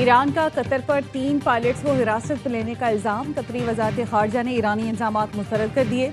Iran का Qatar पर 3 pilots को हिरासत में लेने का इल्ज़ाम। कतरी वज़ारत ख़ारजा ने ईरानी इंतज़ामात मुस्तरद कर दिए।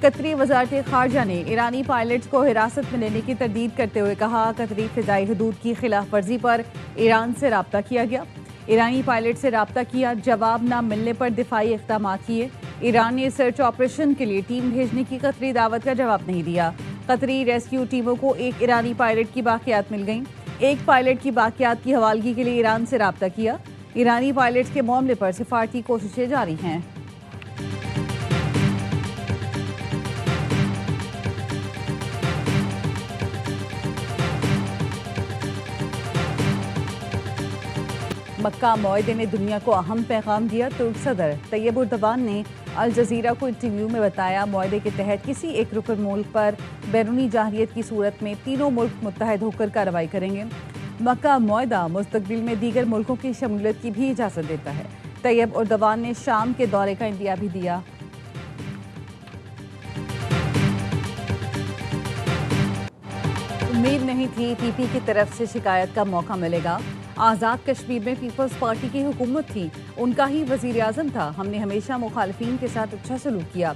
कतरी वज़ारत ख़ारजा ने ईरानी पायलट्स को हिरासत में लेने की तरदीद करते हुए कहा, कतरी फ़िज़ाई हदूद की खिलाफ वर्जी पर ईरान से रब्ता किया गया। ईरानी पायलट से रब्ता किया, जवाब न मिलने पर दिफाई इक़दाम किए। ईरान ने सर्च ऑपरेशन के लिए टीम भेजने की कतरी दावत का जवाब नहीं दिया। कतरी रेस्क्यू टीमों को एक ईरानी पायलट की बाक़ियात मिल गईं। एक पायलट की बाक़ियात की हवालगी के लिए ईरान से रब्ता किया। ईरानी पायलट्स के मामले पर सिफारती कोशिशें जारी हैं। मक्का मुआहदे ने दुनिया को अहम पैगाम दिया। तुर्क सदर तैयब उर्दवान ने अल जज़ीरा को इंटरव्यू में बताया, मुआहदे के तहत किसी एक रुकन मुल्क पर बैरूनी जाहिरियत की सूरत में तीनों मुल्क मुत्तहद होकर कार्रवाई करेंगे। मक्का मुआहदा मुस्तकबिल में दीगर मुल्कों की शमूलियत की भी इजाज़त देता है। तैयब उर्दवान ने शाम के दौरे का इंदिया भी दिया। उम्मीद नहीं थी पीपी की तरफ से शिकायत का मौका मिलेगा। आज़ाद कश्मीर में पीपल्स पार्टी की हुकूमत थी, उनका ही वज़ीर आज़म था। हमने हमेशा मुखालिफिन के साथ अच्छा सलूक किया।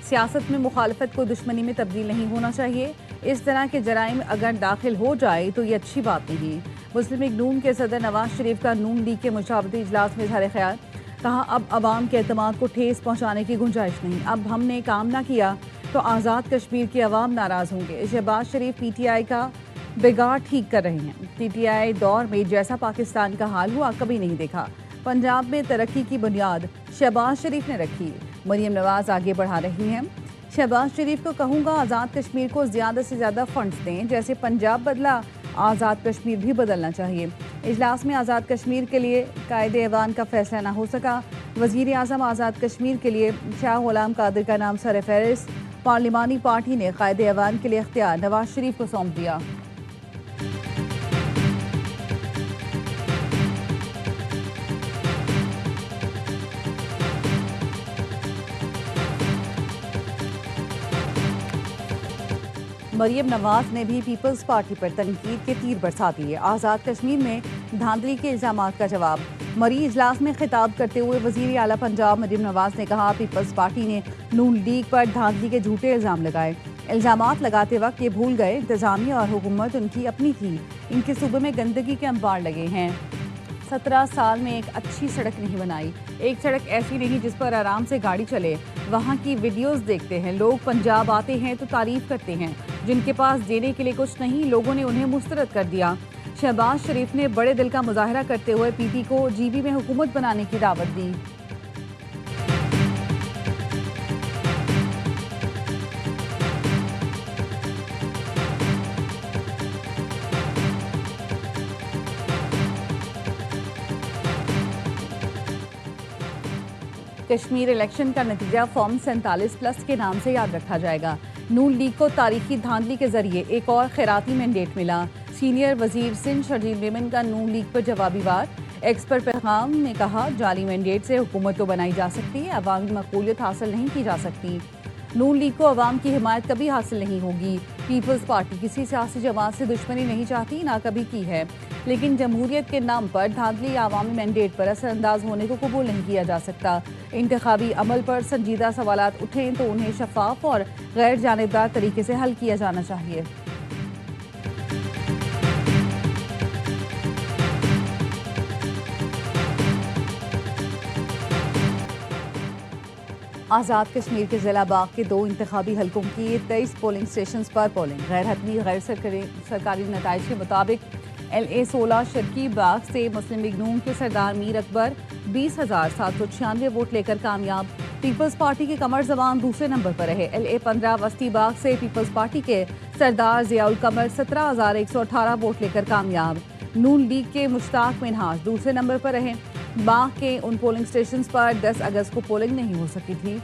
सियासत में मुखालफत को दुश्मनी में तब्दील नहीं होना चाहिए। इस तरह के जराइम अगर दाखिल हो जाए तो ये अच्छी बात नहीं। मुस्लिम लीग नून के सदर नवाज शरीफ का नून लीग के मुशावरती इजलास में इज़हार ख्याल। कहा, अब अवाम के एतमाद को ठेस पहुँचाने की गुंजाइश नहीं। अब हमने काम ना किया तो आज़ाद कश्मीर के अवाम नाराज़ होंगे। शहबाज शरीफ PTI का बिगाड़ ठीक कर रहे हैं। PTI दौर में जैसा पाकिस्तान का हाल हुआ कभी नहीं देखा। पंजाब में तरक्की की बुनियाद शहबाज शरीफ ने रखी। मरियम नवाज आगे बढ़ा रही हैं। शहबाज शरीफ को कहूँगा, आज़ाद कश्मीर को ज़्यादा से ज़्यादा फंड्स दें। जैसे पंजाब बदला, आज़ाद कश्मीर भी बदलना चाहिए। इजलास में आज़ाद कश्मीर के लिए कायदे ऐवान का फैसला ना हो सका। वज़ीर आज़म आज़ाद कश्मीर के लिए शाह गुलाम कादिर का नाम सर फहरिस्त। पार्लिमानी पार्टी ने कायदे ऐवान के लिए इख्तियार नवाज शरीफ को सौंप दिया। मरियम नवाज ने भी पीपल्स पार्टी पर तनकीद के तीर बरसा दिए। आज़ाद कश्मीर में धांधली के इल्ज़ामात का जवाब। मरी इजलास में खिताब करते हुए वज़ीर आला पंजाब मरियम नवाज ने कहा, पीपल्स पार्टी ने नून लीग पर धांधली के झूठे इल्ज़ाम लगाए। इल्ज़ामात लगाते वक्त ये भूल गए, इंतज़ामिया और हुकूमत उनकी अपनी थी। इनके सूबे में गंदगी के अंबार लगे हैं। 17 साल में एक अच्छी सड़क नहीं बनाई। एक सड़क ऐसी नहीं जिस पर आराम से गाड़ी चले। वहाँ की वीडियोस देखते हैं लोग, पंजाब आते हैं तो तारीफ करते हैं। जिनके पास देने के लिए कुछ नहीं, लोगों ने उन्हें मुस्तरद कर दिया। शहबाज शरीफ ने बड़े दिल का मुजाहरा करते हुए PP को GB में हुकूमत बनाने की दावत दी। कश्मीर इलेक्शन का नतीजा फॉर्म 47+ के नाम से याद रखा जाएगा। नून लीग को तारीखी धांधली के जरिए एक और खैराती मैंडेट मिला। सीनियर वजीर सिंध शर्जील मेमन का नून लीग पर जवाबी वार। एक्स पर पैगाम ने कहा, जाली मैंडेट से हुकूमत तो बनाई जा सकती है, अवामी मकबूलियत हासिल नहीं की जा सकती। नून लीग को अवाम की हिमायत कभी हासिल नहीं होगी। पीपल्स पार्टी किसी सियासी जमात से दुश्मनी नहीं चाहती, ना कभी की है, लेकिन जमहूरियत के नाम पर धांधली या अवामी मैंडेट पर असरअंदाज होने को कबूल नहीं किया जा सकता। इंतखाबी अमल पर संजीदा सवालात उठें तो उन्हें शफाफ और गैर जानिबदार तरीके से हल किया जाना चाहिए। आज़ाद कश्मीर के ज़िला बाग के 2 इंतखाबी हलकों की 23 पोलिंग स्टेशन पर पोलिंग। गैर हतमी गैर सरकारी नताइज के मुताबिक LA 16 शर्की बाग से मुस्लिम लीग नून के सरदार मीर अकबर 20,796 वोट लेकर कामयाब। पीपल्स पार्टी के कमर जबान दूसरे नंबर पर रहे। LA 15 वस्ती बाग से पीपल्स पार्टी के सरदार जियाउल कमर 17,118 वोट लेकर कामयाब। नून लीग के मुश्ताक मिनहाज दूसरे नंबर पर रहे। बाग के उन पोलिंग स्टेशन पर 10 अगस्त को पोलिंग नहीं हो सकी थी।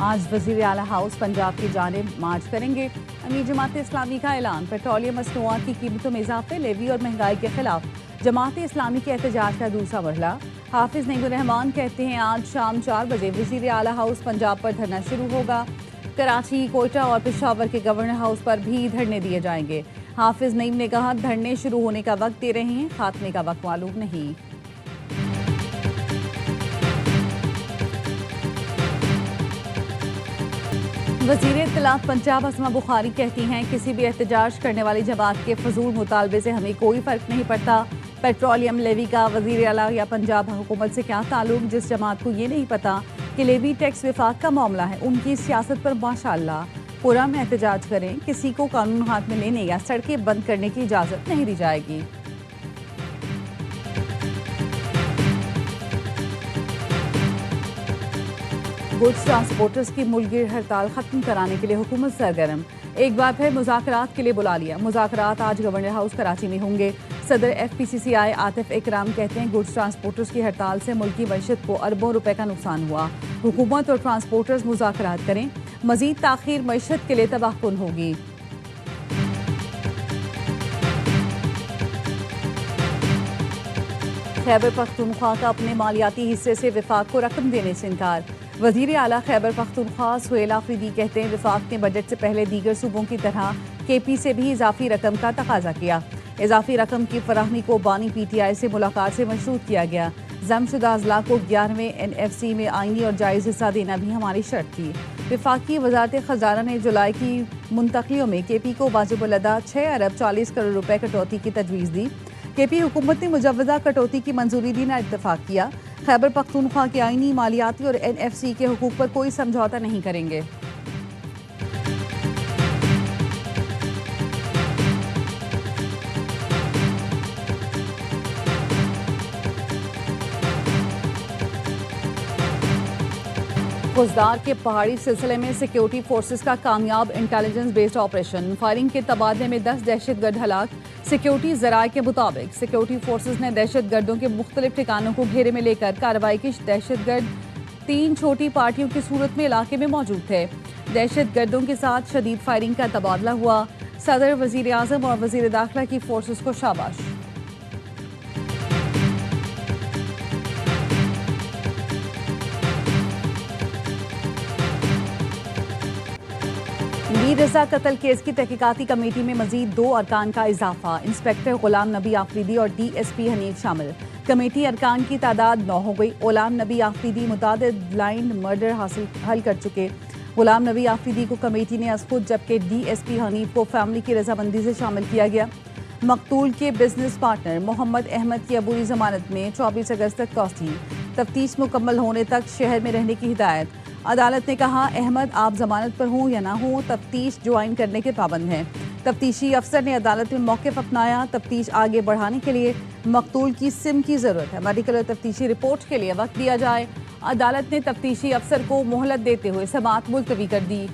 आज वज़ीर आला हाउस पंजाब की जानिब मार्च करेंगे। अमीर जमात इस्लामी का ऐलान। पेट्रोलियम मसनूआत की कीमतों में इजाफे, लेवी और महंगाई के खिलाफ जमात इस्लामी के एहतजाज का दूसरा मरहला। हाफिज नईमुर रहमान कहते हैं, आज शाम 4 बजे वज़ीर आला हाउस पंजाब पर धरना शुरू होगा। कराची, कोयटा और पेशावर के गवर्नर हाउस पर भी धरने दिए जाएंगे। हाफिज नईम ने कहा, धरने शुरू होने का वक्त दे रहे हैं, खात्मे का वक्त मालूम नहीं। वज़ीर इत्तलात पंजाब असमा बुखारी कहती हैं, किसी भी एहतजाज करने वाली जमात के फजूल मुतालबे से हमें कोई फ़र्क नहीं पड़ता। पेट्रोलियम लेवी का वज़ीर आला या पंजाब हुकूमत से क्या ताल्लुक। जिस जमात को ये नहीं पता कि लेवी टैक्स विफाक का मामला है, उनकी सियासत पर माशाअल्लाह पुरअमन एहतजाज करें। किसी को कानून हाथ में लेने या सड़कें बंद करने की इजाज़त नहीं दी जाएगी। गुड्स ट्रांसपोर्टर्स की मुल्कगिर हड़ताल खत्म कराने के लिए हुकूमत सरगर्म। एक बार फिर मुज़ाकरात के लिए बुला लिया। मुज़ाकरात आज गवर्नर हाउस कराची में होंगे। सदर FPCCI आतिफ इकराम कहते हैं, गुड्स ट्रांसपोर्टर्स की हड़ताल से मुल्की मईशत को अरबों रुपए का नुकसान हुआ। हुकूमत और ट्रांसपोर्टर्स मुज़ाकरात करें, मजीद ताखीर मईशत के लिए तबाहकुन होगी। खैबर पख्तूनख्वा का अपने मालियाती हिस्से से विफाक को रकम देने से इनकार। वज़ीर आला खैबर पख्तूनख्वा सुहेल आफरीदी कहते हैं, विफाक ने बजट से पहले दीगर सूबों की तरह KP से भी इजाफी रकम का तकाजा किया। इजाफी रकम की फराहमी को बानी PTI से मुलाकात से मशरूत किया गया। जमशुदा अजला को 11वें NFC में आईनी और जायज़ हिस्सा देना भी हमारी शर्त थी। विफाकी वजारत खजाना ने जुलाई की मुंतकलियों में KP को वाजिबुल अदा 6 अरब 40 करोड़ रुपए कटौती की तजवीज़ दी। KP हुकूमत ने मुजव्वज़ा कटौती की मंजूरी देना इत्तफाक किया। खैबर पख्तूनख्वा के आईनी, मालियाती और NFC के हुकूक पर कोई समझौता नहीं करेंगे। फौजदार के पहाड़ी सिलसिले में सिक्योरिटी फोर्सेस का कामयाब इंटेलिजेंस बेस्ड ऑपरेशन। फायरिंग के तबादले में 10 दहशतगर्द हलाक। सिक्योरिटी जराये के मुताबिक सिक्योरिटी फोर्सेस ने दहशतगर्दों के मुख्तलिफ ठिकानों को घेरे में लेकर कार्रवाई की। दहशतगर्द 3 छोटी पार्टियों की सूरत में इलाके में मौजूद थे। दहशतगर्दों के साथ शदीद फायरिंग का तबादला हुआ। सदर, वजीर आजम और वजीर दाखिला की फोर्सेस को शाबाश। मीर रजा कत्ल केस की तहकीकाती कमेटी में मजीद 2 अरकान का इजाफा। इंस्पेक्टर गुलाम नबी आफरीदी और DSP हनीफ शामिल। कमेटी अरकान की तादाद 9 हो गई। गुलाम नबी आफरीदी मुतादिद ब्लाइंड मर्डर हल कर चुके। गुलाम नबी आफरीदी को कमेटी ने अज़खुद, जबकि DSP हनीफ को फैमिली की रजामंदी से शामिल किया गया। मकतूल के बिजनेस पार्टनर मोहम्मद अहमद की अबूरी जमानत में 24 अगस्त तक तौसील। तफ्तीश मुकम्मल होने तक शहर में रहने की हिदायत। अदालत ने कहा, अहमद आप जमानत पर हों या ना हो, तफ्तीश ज्वाइन करने के पाबंद हैं। तफ्तीशी अफसर ने अदालत में मौक़िफ़ अपनाया। तफ्तीश आगे बढ़ाने के लिए मकतूल की सिम की ज़रूरत है। मेडिकल और तफ्तीशी रिपोर्ट के लिए वक्त दिया जाए। अदालत ने तफ्तीशी अफसर को मोहलत देते हुए समाअत मुलतवी कर दी।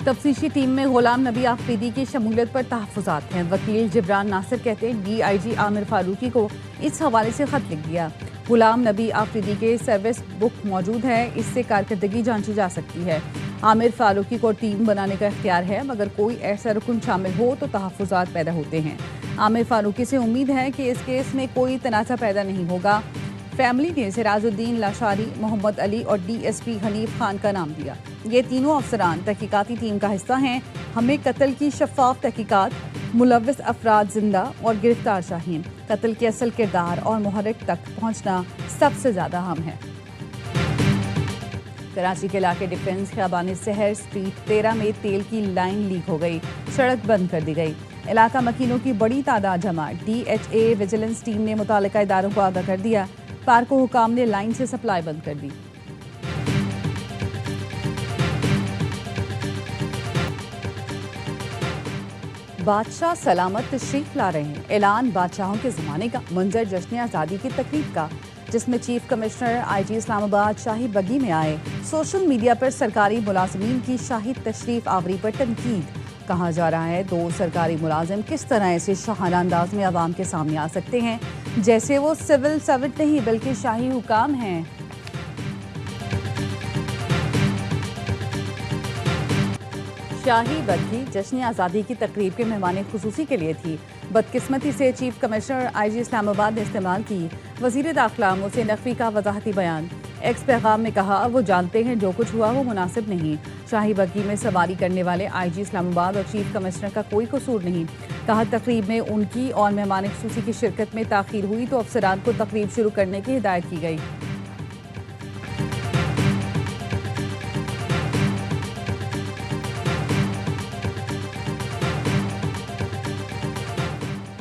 तफ्तीशी टीम में गुलाम नबी आफरीदी की शमूलियत पर तहफ़्फ़ुज़ात हैं। वकील जिब्रान नासिर कहते हैं, DIG आमिर फारूकी को इस हवाले से ख़त लिख दिया। गुलाम नबी आफरीदी के सर्विस बुक मौजूद है, इससे कारकर्दगी जांची जा सकती है। आमिर फारूकी को टीम बनाने का इख्तियार है, मगर कोई ऐसा रुकन शामिल हो तो तहफ़्फ़ुज़ात पैदा होते हैं। आमिर फारूकी से उम्मीद है कि इस केस में कोई तनाज़ा पैदा नहीं होगा। फैमिली ने सिराजुद्दीन लाशारी, मोहम्मद अली और DSP हनीफ खान का नाम दिया। ये तीनों अफसरान तहकीकाती टीम का हिस्सा हैं। हमें कत्ल की शफाफ तहकीकात, मुलव्विस अफराद जिंदा और गिरफ्तार चाहिए। कत्ल के असल किरदार और मुहर्रिक तक पहुंचना सबसे ज़्यादा अहम है। कराची के इलाके डिफेंस खियाबानी शहर स्ट्रीट 13 में तेल की लाइन लीक हो गई। सड़क बंद कर दी गई। इलाका मकीनों की बड़ी तादाद जमा। DHA विजिलेंस टीम ने मुतालिका इदारों को आगाह कर दिया। पार्को हुकाम ने लाइन से सप्लाई बंद कर दी। बादशाह सलामत तशरीफ ला रहे हैं। ऐलान बादशाहों के ज़माने का। मंजर जश्न आज़ादी की तकरीब का, जिसमें चीफ कमिश्नर IG इस्लामाबाद शाही बगी में आए। सोशल मीडिया पर सरकारी मुलाजमीन की शाही तशरीफ आवरी पर तनकीद। कहा जा रहा है 2 सरकारी मुलाजिम किस तरह ऐसे शाहाना अंदाज में आवाम के सामने आ सकते हैं जैसे वो सिविल सर्वेंट नहीं बल्कि शाही हुकाम हैं। शाही बग्घी जश्न आज़ादी की तकरीब के मेहमान खुसूसी के लिए थी। बदकिस्मती से चीफ कमिश्नर IG इस्लामाबाद ने इस्तेमाल की वज़ीर दाखिला मोहसिन नकवी का वजाहती बयान। एक्स पैगाम में कहा, वो जानते हैं जो कुछ हुआ वो मुनासिब नहीं। शाही बग्घी में सवारी करने वाले IG इस्लामाबाद और चीफ कमिश्नर का कोई कसूर नहीं। कहा, तकरीब में उनकी और मेहमान खुसूसी की शिरकत में ताख़ीर हुई तो अफसरान को तकरीब शुरू करने की हिदायत की गई।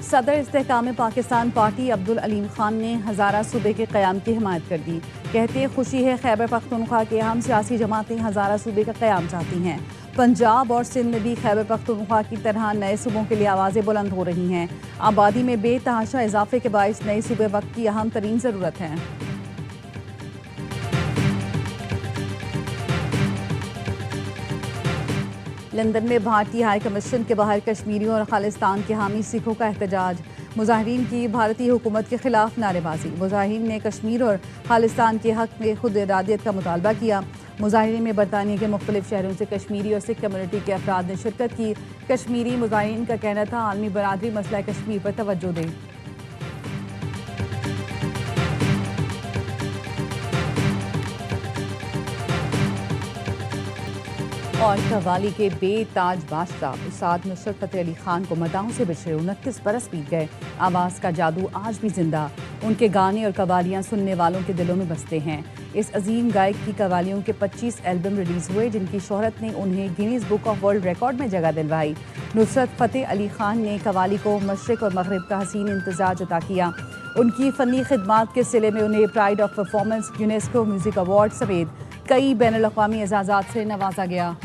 सदर इस्तेहकाम पाकिस्तान पार्टी अब्दुल अलीम खान ने हज़ारा सूबे के क़याम की हिमायत कर दी। कहते हैं, खुशी है खैबर पख्तूनख्वा के अहम सियासी जमातें हज़ारा सूबे का क़याम चाहती हैं। पंजाब और सिंध में भी खैबर पख्तूनख्वा की तरह नए सूबों के लिए आवाज़ें बुलंद हो रही हैं। आबादी में बेतहाशा इजाफे के बायस नए सूबे वक्त की अहम तरीन ज़रूरत है। लंदन में भारतीय हाई कमीशन के बाहर कश्मीरियों और खालिस्तान के हामी सिखों का एहतजाज। मुजाहिरीन की भारतीय हुकूमत के खिलाफ नारेबाजी। मुजाहिरीन ने कश्मीर और खालिस्तान के हक में खुद इरादियत का मुतालबा किया। मुजाहिरीन में बरतानिया के मुख्तलिफ शहरों से कश्मीरी और सिख कम्यूनिटी के अफराद ने शिरकत की। कश्मीरी मुजाहिरीन का कहना था, आलमी बरादरी मसला कश्मीर पर तवज्जो दे। और कव्वाली के बेताज बादशाह उस्ताद नुसरत फतेह अली खान को मदाहों से बिछड़े 29 बरस बीत गए। आवाज़ का जादू आज भी जिंदा। उनके गाने और कव्वालियाँ सुनने वालों के दिलों में बसते हैं। इस अजीम गायक की कव्वालियों के 25 एल्बम रिलीज़ हुए, जिनकी शोहरत ने उन्हें Guinness book of world record में जगह दिलवाई। नुसरत फतेह अली खान ने कव्वाली को मशरिक़ और मगरिब का हसीन इम्तिज़ाज अता किया। उनकी फ़नी खिदमात के सिले में उन्हें pride of performance, UNESCO music award समेत कई बैनुल अक़वामी एजाज़ात से नवाजा गया।